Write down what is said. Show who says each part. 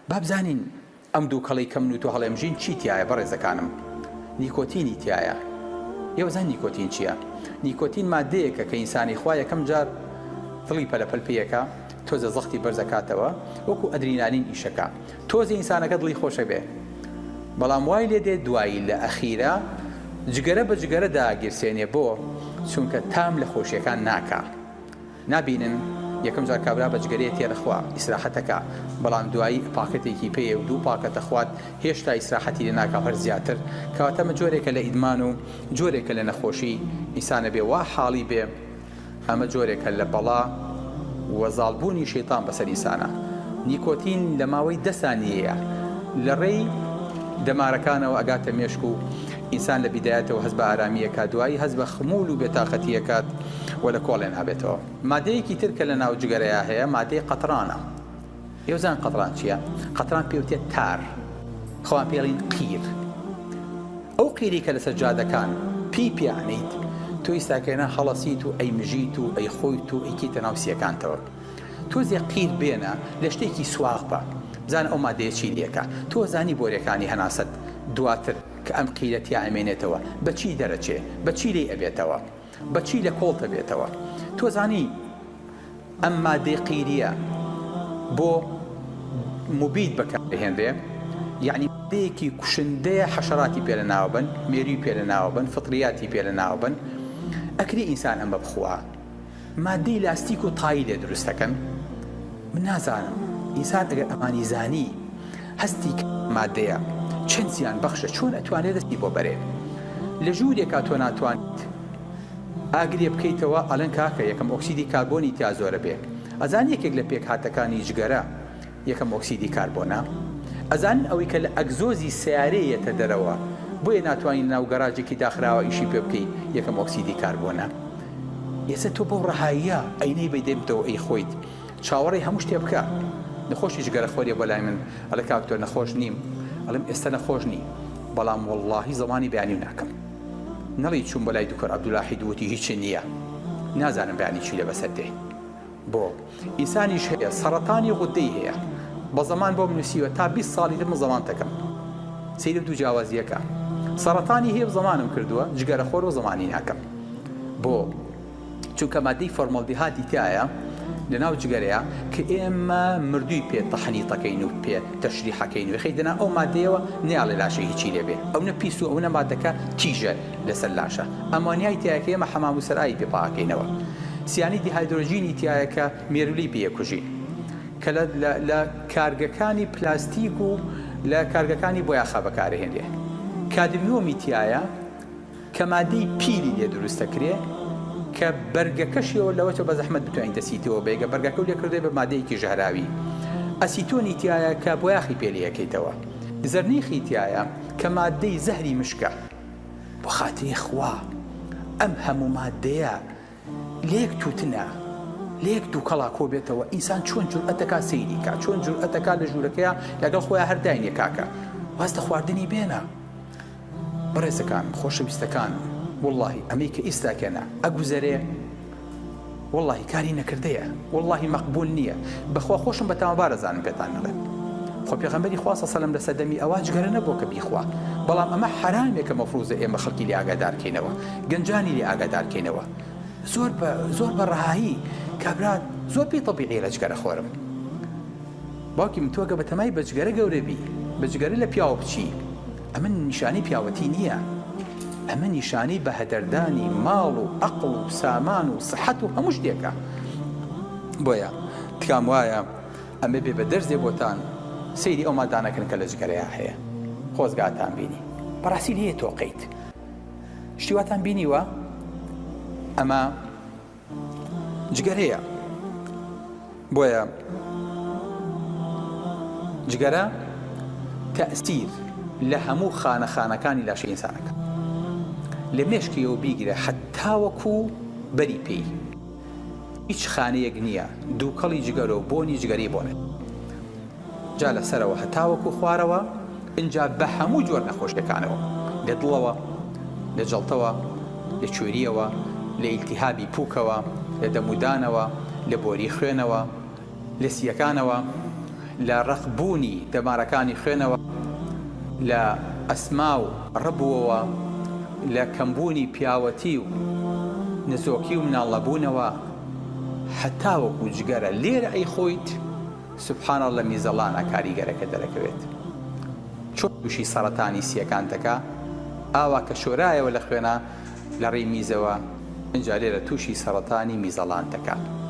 Speaker 1: با بزانین ئەم دوو کەڵی کەم و تۆ هەڵێمژین چی تایە بەڕێزەکانم؟ نیکۆتینی تایە. ئێوەزان نیکۆتین چییە؟ نیکۆتین مادەیەکە کە ئینسانی خوا یەکەم جار دڵی پەلەپەل پێیەکە، تۆزە زەختی بەرزەکاتەوە، وەکو ئەدرینالین ئیشەکە، تۆزی ئینسانەکە دڵی خۆشە بێ. بەڵام وای لێ دێت دوایی لە ئەخیرە جگەرە بە جگەرە داگیرسێنێ بۆ چونکە تام لە خۆشیەکان ناکا. نابینن یەکەم جار کابرا بە جگەرەیە تێرەخوا ئیسراحەتەکە، بەڵام دوایی پاکەتێکی پێیە و دوو پاکەتە خوات هێشتا ئیسراحەتی لێ ناکا هەر زیاتر، کەواتەمە جۆرێکە لە ئیدمان و جۆرێکە لە نەخۆشی ئینسانە بێ وا حاڵی بێ. ئەمە جۆرێکە لە بەڵا وەزاڵبوونی شەیتان بەسەر ئینسانە. نیکۆتین لە ماوەی 10 سانیەیە لە ڕێی دەمارەکانەوە ئەگاتە مێشک و ئینسان لە بیدایەتەوە هەست بە ئارامیەکە، دوایی هەست بە خمول و بێتاقەتیەکات و لە کۆڵێن هەبێتەوە. مادەیەکی ترکە لە ناو جگەرەیە هەیە، مادەی قەترانە. ئێوەزان قەتران چییە؟ قەتران پێوتێت تار، خەوان پێڵین قیر. ئەو قیری کە لە سەجادەکان پیانیت تۆ ئیساکەێنە هەڵەسیت و ئەیمژیت و ئەی خۆیت و ئەیکیتە ناو سیەکانتەوە. تۆزێ قیر بێنە لە شتێکی سواغ بە، بزان ئەو مادەیە چی لێکە. تۆ زانی بۆرەکانی هەناست دواتر کە ئەم قیرەتیا ئەمێنێتەوە بەچی دەرەچێ، بەچی لێ ئەبێتەوە، بەچی لە کۆڵتە بێتەوە. تۆ زانی ئەم مادەی قیریە بۆ مبید بەکارهێنرێ، یعنی مادەیەکی کوشندەیە حەشەراتی پێ لە ناوبن، مێروی پێ لە ناوبن، فطریاتی پێ لە ناوبن. ئەکری ئینسان ئەم بەبخوا مادەی لاستیک و تایی لێ دروستەکەن. من نازانم ئینسان ئەگەر ئەمانی زانی هەستی مادەیە چەند زیان بەخشە، چۆن ئەتوانێت دەستی بۆ بەرێ. لە ژوورێکا تۆ ناتوانیت ئاگرێ بکەیتەوە ئەڵەن کاکە یەکەم ئۆکسیدی کاربۆنی تیا زۆرە بێ. ئەزان یەکێک لە پێک هاتەکانی جگەرە یەکەم ئۆکسیدی کاربۆنە. ئەزان ئەوەی کە لە ئەگزۆزی سیارەیەتە دەرەوە بۆیە ناتوانین ناو گەراجێکی داخراوە ئیشی پێ بکەی یەکەم ئۆکسیدی کاربۆنە. ئێستا تۆ بەو ڕەهاییە ئەینەی بەدێمتەوە ئەی خۆیت چاوەڕێی هەموو شتێ بکە. نەخۆشی جگەرە خۆریە بۆ لای من ئەڵێ کاکتۆر نەخۆش نیم، ئەڵێم ئێستا نەخۆش نی، بەڵام وەڵڵاهی زەمانی بەیانی ناکەم. نەڵی چوون بە لای دوکتۆر عەبدوڵاحی دووتی هیچ نییە، نازانم بەیانی چی لە بەسەر دێ. بۆ ئینسانیش هەیە سەرەتانی غودەی هەیە، بە زەمان بۆ منووسیوە تا 20 ساڵی تر من زەمان دەکەم. سەیرە دوو جیاوازیەکە سەرەتانی هەیە زەمانم کردووە، جگەرە خۆر و زەمانی ناکەم. بۆ چونکە مادەی فۆرمەڵدیهاتی تایە لە ناو جگەرەیە کە ئێمە مردووی پێ تەحنیتەکەین و پێ تەشریحەکەین و خەیدنا ئەو مادەیەوە نێڵێ لاشەی هیچی لێبێ. ئەو نە پیس و ئەو نە مادەکە تیژە لەسەر لاشە. ئەمانیای تایەکە ئێمە حەمام و سەرایی پێ پاکەینەوە. سیانی دیهایدرۆژینی تایەکە مێرولی پێکوژین کە لە کارگەکانی پلاستیک و لە کارگەکانی بۆیاخا بەکارهێنرێ. کادمیۆمی تایە کە مادەی پیلی لێ دروستەکرێ کە بەرگەکەشیەوە لەوەتە بە زەحمەت بتوانین دەسیتەوە بێگە بەرگەکە و لێکردێ بە مادەیەکی ژەهراوی. ئەسیتۆنی تایە کە بۆیاخی پێلەکەیتەوە. زەرنیخی تایە کە مادەی زەهری مشکە. بۆ خاتری خوا ئەم هەموو مادەیە لێک تووتنە، لێک دوو کەڵا کۆ بێتەوە، ئینسان چۆن جورئەتەکە سەیریکە، چۆن جورئەتەکە لە ژوورەکەیە لەگەڵ خۆیان هەرداینێ کاکە واستە خواردنی بێنە. بەڕێزەکان خۆشەویستەکان، واللهی ئەمەی کە ئیستاکەنە ئەگوزەرێ واللهی کاری نەکردەیە، واللهی مەقبول نییە. بەخوا خۆشم بە تەمەبارەزانم پێتان نەڵێ. خۆ پێغەمبەری خوا صلی الله علیه و سلم لە سەردەمی ئەوا جگەرە نەبوو کە بیخوا، بەڵام ئەمە حرامێکە مەفروزە ئێمە خەڵکی لێ ئاگادارکەینەوە، گەنجانی لێ ئاگادارکەینەوە. زۆر بە ڕەهایی کابرا زۆر پێی تەبیعیە لە جگەرە خۆرم. باوکی من تۆگە بە تەمای بە جگەرە گەورە بی، بە جگەرە لە پیاوە بچی، ئەمە نیشانی پیاوەتی نییە، ئەمە نیشانی بە هەدەردانی ماڵ و عەقڵ و سامان و سەحەت و هەموو شتێکە. بۆیە تکام وایە ئەمە بێ بە دەرزێ بۆتان سەیری ئەو مادانەکەن کە لە جگەرەیە هەیە، خۆزگاتان بینی بەڕاستی لێیە تۆقەیت. شتی واتان بینیوە ئەمە جگەرەیە. بۆیە جگەرە تەئسیر لە هەموو خانەکانی لاشەی ئینسانەکە، لە مێشکیەوە بیگرە حتاوەکو بەری پێی. هیچ خانەیەک نییە دووکەڵی جگەرە و بۆنی جگەری بۆنێت. جا لەسەرەوە هەتاوەکو خوارەوە ئینجا بە هەموو جۆر نەخۆشیەکانەوە، لە دڵەوە، لە جەڵتەوە، لە کوێریەوە، لە ئیلتیهابی پووکەوە، لە دەمودانەوە، لە بۆری خوێنەوە، لە سیەکانەوە، لە ڕقبوونی دەمارەکانی خوێنەوە، لە ئەسما و ڕبووەوە، لە کەمبوونی پیاوەتی و نزۆکی و مناڵەبوونەوە، حتا وەکو جگەرە لێرە ئەی خۆیت سوبحانە لە میزەڵانە کاریگەرەکە دەرەکەوێت. چۆن تووشی سەرەتانی سیەکان دەکا، ئاوا کە شۆرایەوە لە خوێنە لە ڕێی میزەوە، ئەنجا لێرە تووشی سەرەتانی میزەڵان دەکات.